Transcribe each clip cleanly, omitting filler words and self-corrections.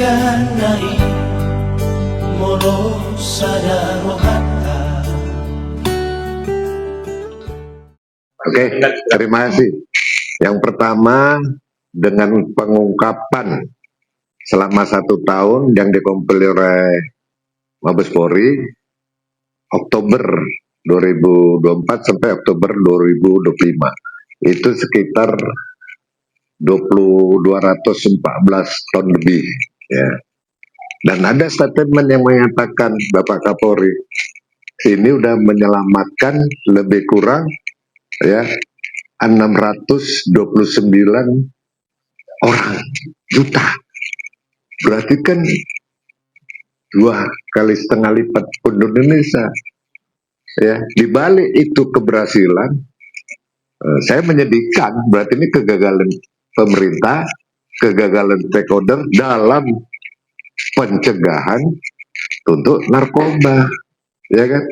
Ganai molo sadaro hatta. Oke, terima kasih. Yang pertama, dengan pengungkapan selama 1 tahun yang dikompil oleh Mabes Polri, Oktober 2024 sampai Oktober 2025, itu sekitar 214 ton lebih, ya. Dan ada statement yang menyatakan Bapak Kapolri, ini udah menyelamatkan lebih kurang ya 629 orang juta. Berarti kan 2,5 kali lipat penduduk Indonesia. Ya, di balik itu keberhasilan, saya menyedihkan. Berarti ini kegagalan pemerintah, kegagalan stakeholder dalam pencegahan untuk narkoba, ya kan?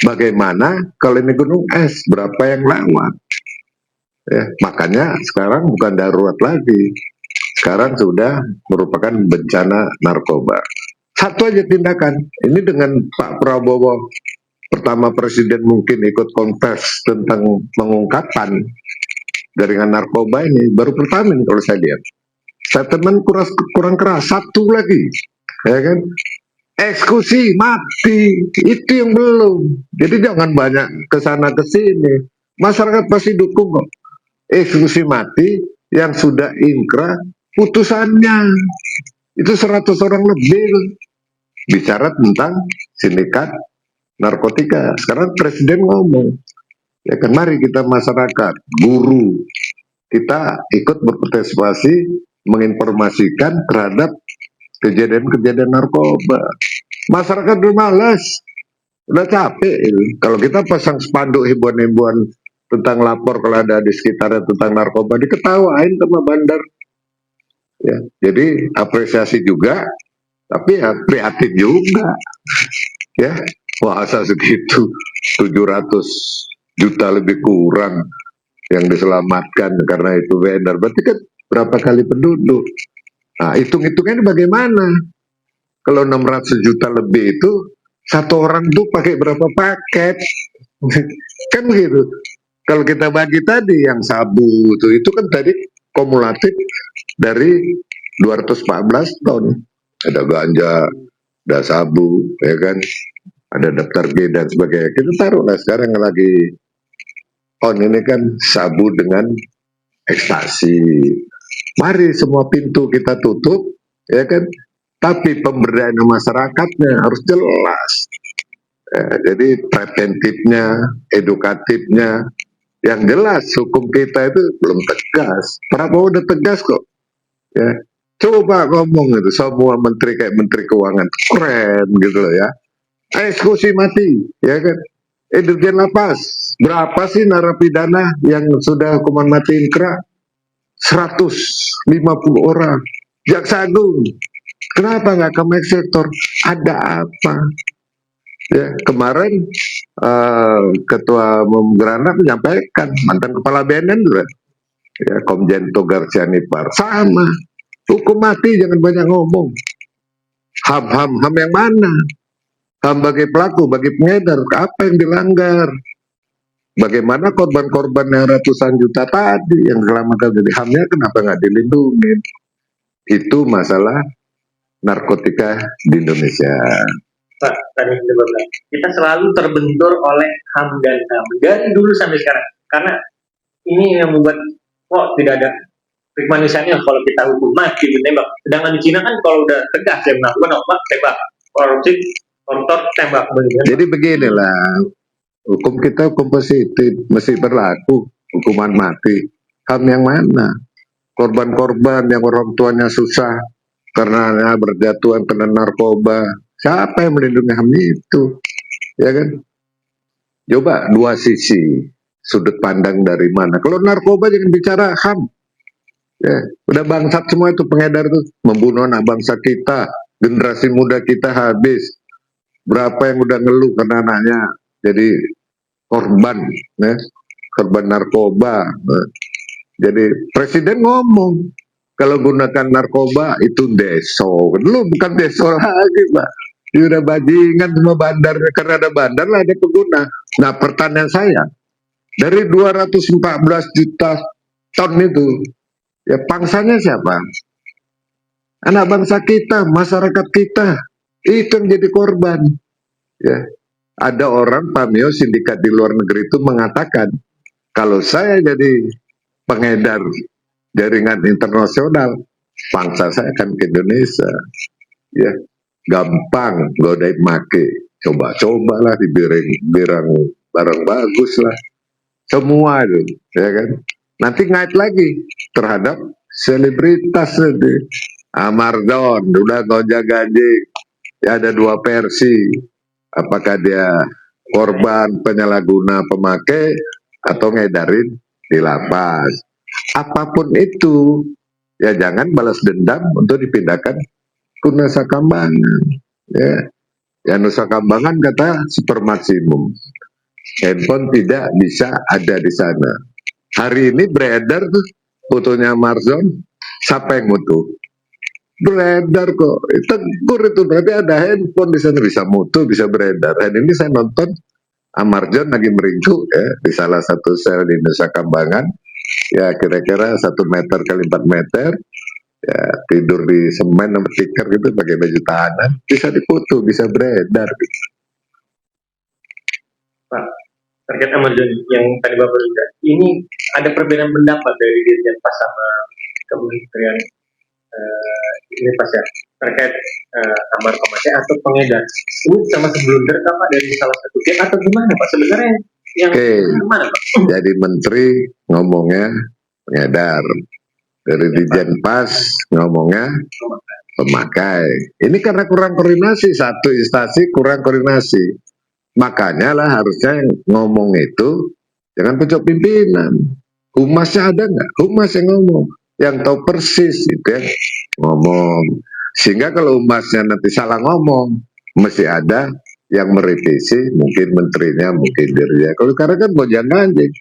Bagaimana kalau ini gunung es, berapa yang lewat? Ya, makanya sekarang bukan darurat lagi, sekarang sudah merupakan bencana narkoba. Satu aja tindakan, ini dengan Pak Prabowo, pertama Presiden mungkin ikut kontes tentang pengungkapan jaringan narkoba ini, baru pertama ini kalau saya lihat. Statement kurang keras, satu lagi, ya kan? Eksekusi mati, itu yang belum. Jadi jangan banyak kesana kesini, masyarakat pasti dukung kok. Eksekusi mati yang sudah inkrah putusannya itu 100 orang lebih bicara tentang sindikat narkotika. Sekarang Presiden ngomong, ya kan, mari kita masyarakat, guru, kita ikut berpartisipasi menginformasikan terhadap kejadian-kejadian narkoba. Masyarakat udah malas, udah capek. Kalau kita pasang spanduk himbauan-himbauan tentang lapor kalau ada di sekitarnya tentang narkoba, diketawain sama bandar. Ya, jadi apresiasi juga, tapi ya prihatin juga. Ya, masa segitu 700 juta lebih kurang yang diselamatkan karena itu beredar. Berarti kan berapa kali penduduk? Nah, hitung-hitungannya bagaimana? Kalau 600 juta lebih itu, satu orang tuh pakai berapa paket? Kan begitu. Kalau kita bagi tadi yang sabu itu kan tadi kumulatif dari 214 ton. Ada ganja, ada sabu, ya kan? Ada daftar G dan sebagainya. Kita taruh lah sekarang lagi on ini kan sabu dengan ekstasi. Mari semua pintu kita tutup, ya kan? Tapi pemberdayaan masyarakatnya harus jelas. Ya, jadi preventifnya, edukatifnya, yang jelas hukum kita itu belum tegas. Prabowo udah tegas kok. Ya, coba ngomong itu semua menteri kayak menteri keuangan keren gitu loh ya. Eksekusi mati, ya kan? Dirjen lapas, berapa sih narapidana yang sudah hukuman mati inkrah? 150 orang. Jaksa Agung, kenapa nggak ke sektor? Ada apa? Ya, kemarin Ketua Umum Granat menyampaikan, mantan Kepala BNN juga, ya, Komjen Togar Sianipar, sama, hukum mati jangan banyak ngomong. HAM yang mana? HAM bagi pelaku, bagi pengedar, apa yang dilanggar? Bagaimana korban-korban yang ratusan juta tadi yang diselamatkan dari HAM-nya kenapa nggak dilindungi? Itu masalah narkotika di Indonesia. Pak, tadi kita selalu terbentur oleh HAM dan HAM dari dulu sampai sekarang, karena ini yang membuat kok tidak ada kemanusiaannya kalau kita hukum mati ditembak. Sedangkan di Cina kan kalau udah tegas ya melakukan apa tembak, korupsi koruptor tembak begitu. Jadi beginilah, hukum kita hukum positif, mesti berlaku hukuman mati. HAM yang mana? Korban-korban yang orang tuanya susah karena berjatuhan kena narkoba, siapa yang melindungi HAM itu? Ya kan? Coba dua sisi, sudut pandang dari mana. Kalau narkoba jangan bicara HAM. Ya, udah bangsat semua itu pengedar itu, membunuh anak bangsa kita, generasi muda kita habis. Berapa yang udah ngeluh karena anaknya jadi korban, ya, korban narkoba. Jadi Presiden ngomong, Kalau gunakan narkoba itu deso. Dulu bukan deso lagi, Pak. Ini udah bajingan semua bandar. Karena ada bandar lah ada pengguna. Nah, pertanyaan saya, dari 214 juta ton itu, ya pangsanya siapa? Anak bangsa kita, masyarakat kita. Itu yang jadi korban. Ya. Ada orang Pamio sindikat di luar negeri itu mengatakan, kalau saya jadi pengedar jaringan internasional, pangsa saya akan ke Indonesia. Ya, gampang godain make. Coba-cobalah di birang barang bagus lah. Semua itu, ya kan? Nanti ngait lagi terhadap selebritas nanti. Amardon, udah gonjang ganjing. Ya, ada dua versi. Apakah dia korban penyalahguna pemakai atau ngedarin di lapas. Apapun itu, ya jangan balas dendam untuk dipindahkan ke Nusa Kambangan. Ya Nusa Kambangan kata super maksimum. Handphone tidak bisa ada di sana. Hari ini beredar tuh fotonya Marzon, siapa yang mutu? Beredar kok, tegur itu berarti ada handphone di sana bisa mutu, bisa beredar. Dan ini saya nonton Amarjon lagi meringkuk ya di salah satu sel di Nusa Kambangan, ya kira-kira 1 meter kali 4 meter, ya tidur di semen sama tikar gitu pakai baju tahanan, bisa difoto, bisa beredar. Gitu. Pak, terkait Amazon yang tadi Bapak bilang, ini ada perbedaan pendapat dari Dirjen Pas sama Kementerian ini pas ya terkait kamar pemakai atau pengedar. Ini sama seblunder Pak dari salah satu pihak atau gimana Pak? Sebenarnya yang mana Pak? Jadi menteri ngomongnya pengedar, dari Dirjen Pas ngomongnya pemakai. Ini karena kurang koordinasi, satu instansi kurang koordinasi. Makanya lah harusnya yang ngomong itu jangan pejabat pimpinan. Humasnya ada nggak? Humas yang ngomong, yang tahu persis itu ya ngomong. Sehingga kalau humasnya nanti salah ngomong, mesti ada yang merevisi, mungkin menterinya, mungkin dirinya. Kalau sekarang kan bojang ganjing.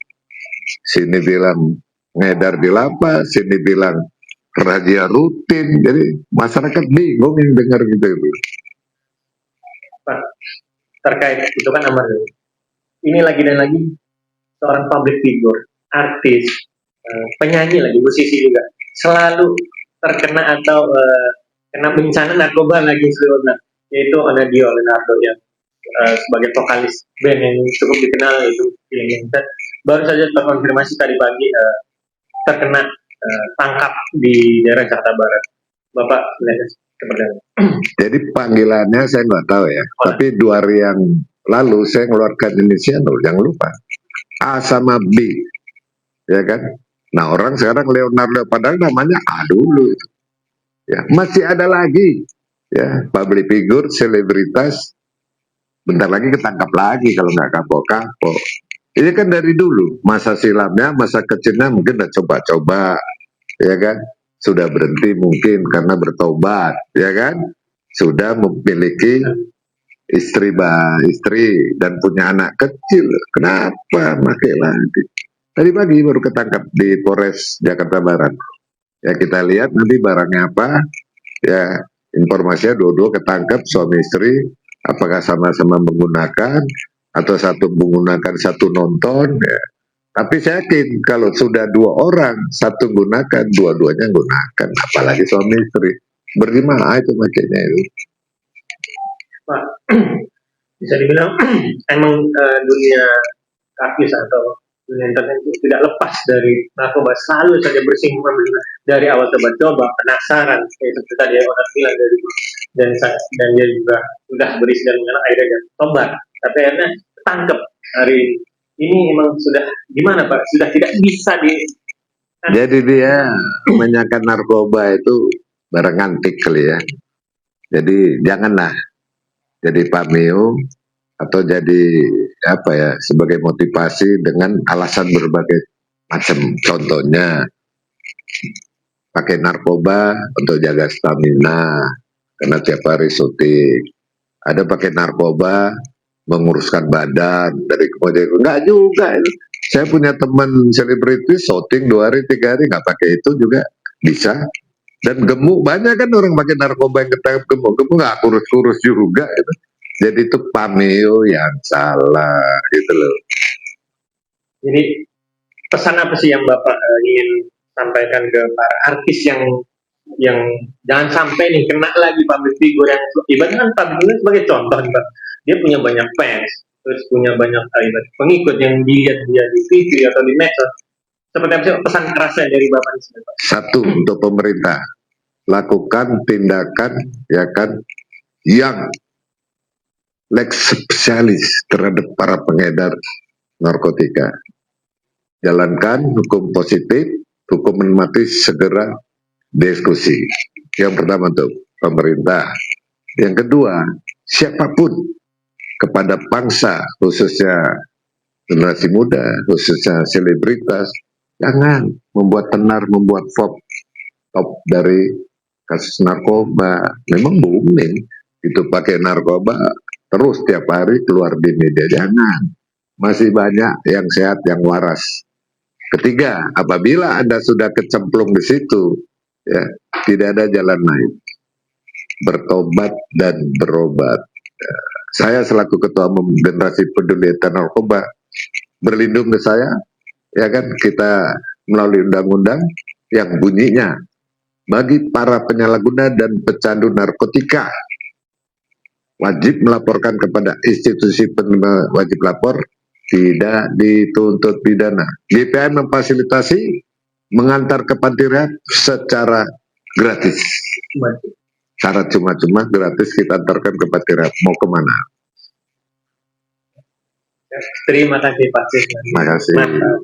Sini bilang ngedar di lapas, sini bilang razia rutin. Jadi masyarakat bingung yang dengar gitu. Pak, terkait itu kan Amar, ini lagi dan lagi seorang public figure, artis, penyanyi lagi, musisi juga, selalu terkena atau kena bencana narkoba lagi seluruhnya, yaitu Onadio Leonardo yang sebagai vokalis band yang cukup dikenal yaitu Feeling Inside, baru saja terkonfirmasi tadi pagi terkena tangkap di daerah Jakarta Barat. Bapak melihat seperti apa? Jadi panggilannya saya nggak tahu ya, tapi 2 hari yang lalu saya ngeluarkan inisial, jangan lupa A sama B, ya kan? Nah orang sekarang Leonardo padahal namanya A dulu, ya masih ada lagi, ya public figure, selebritas, bentar lagi ketangkap lagi kalau nggak kapok-kapok. Ini kan dari dulu masa silamnya, masa kecilnya mungkin udah coba-coba, ya kan? Sudah berhenti mungkin karena bertobat, ya kan? Sudah memiliki istri dan punya anak kecil. Kenapa pakai lagi? Tadi pagi baru ketangkap di Polres Jakarta Barat. Ya kita lihat nanti barangnya apa. Ya informasinya dua-dua ketangkap suami istri. Apakah sama-sama menggunakan atau satu menggunakan satu nonton? Ya. Tapi saya yakin kalau sudah 2 orang, satu gunakan, dua-duanya gunakan. Apalagi suami istri. Berjemaah itu makanya itu. Pak, bisa dibilang emang dunia artis atau dunia internet itu tidak lepas dari narkoba, selalu saja bersinggungan dari awal coba-coba, penasaran, kayak seperti tadi orang bilang dari dan dia juga sudah berisi dan mengenal akhirnya dan tobat, tapi akhirnya tangkap hari ini emang sudah gimana Pak? Sudah tidak bisa di. Jadi dia menyangka narkoba itu barang antik kali ya. Jadi janganlah jadi pameo atau jadi apa ya sebagai motivasi dengan alasan berbagai macam. Contohnya pakai narkoba untuk jaga stamina karena tiap hari syuting. Ada pakai narkoba menguruskan badan dari kemudian enggak juga itu. Saya punya teman selebritis syuting 2 hari 3 hari nggak pakai itu juga bisa. Dan gemuk, banyak kan orang pakai narkoba yang ketangkep gemuk. Gemuk nggak kurus-kurus juga gitu. Jadi itu pameo yang salah gitu loh. Jadi pesan apa sih yang Bapak ingin sampaikan ke para artis yang jangan sampai nih kena lagi public figure yang ibaratnya kan public figure sebagai contoh nih Pak. Dia punya banyak fans, terus punya banyak ibarat pengikut yang dilihat dia di TV atau di medsos. Seperti apa sih pesan kerasnya dari Bapak di sini, Pak? Satu, untuk pemerintah, lakukan tindakan ya kan yang lex spesialis terhadap para pengedar narkotika. Jalankan hukum positif, hukuman mati segera diskusi. Yang pertama untuk pemerintah. Yang kedua, siapapun kepada bangsa, khususnya generasi muda, khususnya selebritas, jangan membuat tenar, membuat top dari kasus narkoba. Memang booming itu pakai narkoba terus tiap hari keluar di media. Jangan, masih banyak yang sehat, yang waras. Ketiga, apabila Anda sudah kecemplung di situ, ya tidak ada jalan lain, bertobat dan berobat. Saya selaku ketua umum generasi peduli anti narkoba, berlindung ke saya, ya kan, kita melalui undang-undang yang bunyinya bagi para penyalahguna dan pecandu narkotika wajib melaporkan kepada institusi penerima wajib lapor, tidak dituntut pidana. GPN memfasilitasi mengantar ke panti rehab secara gratis. Cara cuma-cuma gratis kita antarkan ke panti rehab. Mau kemana? Terima kasih Pak Sis. Terima kasih. Mantap.